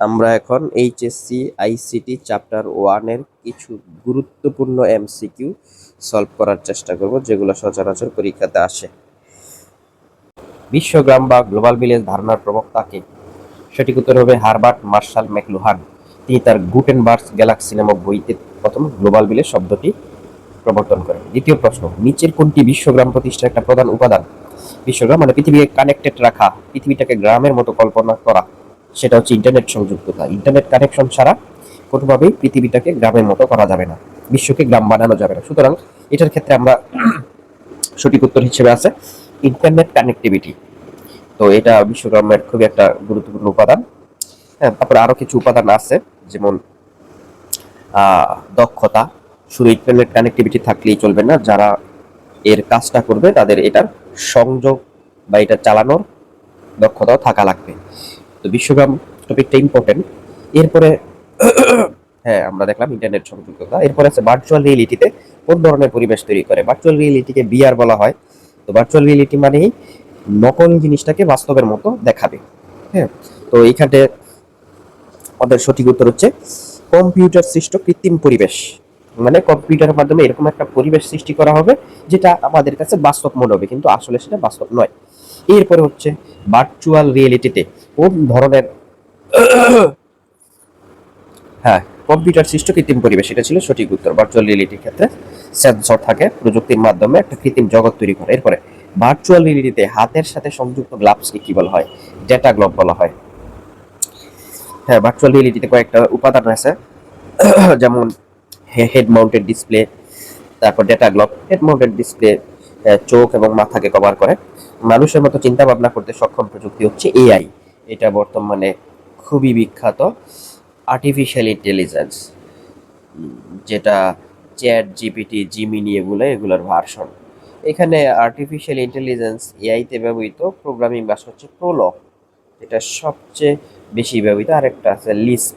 আমরা এখন HSC ICT chapter 1 এর কিছু গুরুত্বপূর্ণ এমসিকিউ সলভ করার চেষ্টা করব, যেগুলো সচরাচর পরীক্ষাতে আসে। বিশ্বগ্রাম বা গ্লোবাল ভিলেজ ধারণার প্রবক্তা কে? সঠিক উত্তর হবে হারবার্ট মার্শাল ম্যাকলুহান। তিনি তার গুটেনবার্গ গ্যালাক্সি নামক বইতে প্রথম গ্লোবাল ভিলেজ শব্দটি প্রবর্তন করেন। দ্বিতীয় প্রশ্ন, নিচের কোনটি বিশ্বগ্রাম প্রতিষ্ঠার একটা প্রধান উপাদান? বিশ্বগ্রাম মানে পৃথিবীকে কানেক্টেড রাখা, পৃথিবীটাকে গ্রামের মতো কল্পনা করা, সেটা হচ্ছে ইন্টারনেট সংযুক্ততা। ইন্টারনেট কানেকশন ছাড়া কোনোভাবেই পৃথিবীটাকে গ্রামের মতো করা যাবে না, বিশ্বকে গ্রাম বানানো যাবে না। সুতরাং এটার ক্ষেত্রে আমরা সঠিক উত্তর হিসেবে আছে ইন্টারনেট কানেক্টিভিটি। তো এটা বিশ্বগ্রামের খুবই একটা গুরুত্বপূর্ণ উপাদান। হ্যাঁ, তারপরে আরো কিছু উপাদান আছে, যেমন দক্ষতা। শুধু ইন্টারনেট কানেক্টিভিটি থাকলেই চলবে না, যারা এর কাজটা করবে তাদের এটার সংযোগ বা এটা চালানোর দক্ষতাও থাকা লাগবে। তো বিশ্বগ্রাম টপিকটা ইম্পর্টেন্ট। এরপরে হ্যাঁ, আমরা দেখলাম ইন্টারনেট সংযুক্ততা। এরপরে আছে ভার্চুয়াল রিয়েলিটিতে কোন ধরনের পরিবেশ তৈরি করে? ভার্চুয়াল রিয়েলিটিকে ভিআর বলা হয়। তো ভার্চুয়াল রিয়েলিটি মানেই নকল জিনিসটাকে বাস্তবের মতো দেখাবে। হ্যাঁ, তো এইখানে আমাদের সঠিক উত্তর হচ্ছে কম্পিউটার সৃষ্ট কৃত্রিম পরিবেশ। মানে কম্পিউটারের মাধ্যমে এরকম একটা পরিবেশ সৃষ্টি করা হবে যেটা আমাদের কাছে বাস্তব মনে হবে, কিন্তু আসলে সেটা বাস্তব নয়। এরপরে হচ্ছে ভার্চুয়াল রিয়েলিটিতে কোন ধরনের হ্যাঁ, কম্পিউটার সৃষ্ট কৃত্রিম পরিবেশ, এটা ছিল সঠিক উত্তর। ভার্চুয়াল রিয়েলিটির ক্ষেত্রে সেন্সর থাকে, প্রযুক্তির মাধ্যমে একটা কৃত্রিম জগৎ তৈরি করে। এরপরে ভার্চুয়াল রিয়েলিটিতে হাতের সাথে সংযুক্ত গ্লাভসকে কি বলা হয়? ডেটা গ্লোভ বলা হয়। হ্যাঁ, ভার্চুয়াল রিয়েলিটিতে কয়েকটা উপাদান আছে, যেমন হেড মাউন্টেড ডিসপ্লে, তারপর data glove. Head mounted display চোখ এবং মাথাকে কভার করে। মানুষের মতো চিন্তা ভাবনা করতে সক্ষম প্রযুক্তি হচ্ছে এআই। এটা বর্তমানে খুবই বিখ্যাত আর্টিফিশিয়াল ইন্টেলিজেন্স, যেটা চ্যাট জিপিটি, জিমিনি, এগুলোর ভার্সন। এখানে আর্টিফিশিয়াল ইন্টেলিজেন্স এআইতে ব্যবহৃত প্রোগ্রামিং ভাষা হচ্ছে প্রোলগ, এটা সবচেয়ে বেশি ব্যবহৃত। আরেকটা আছে লিস্প,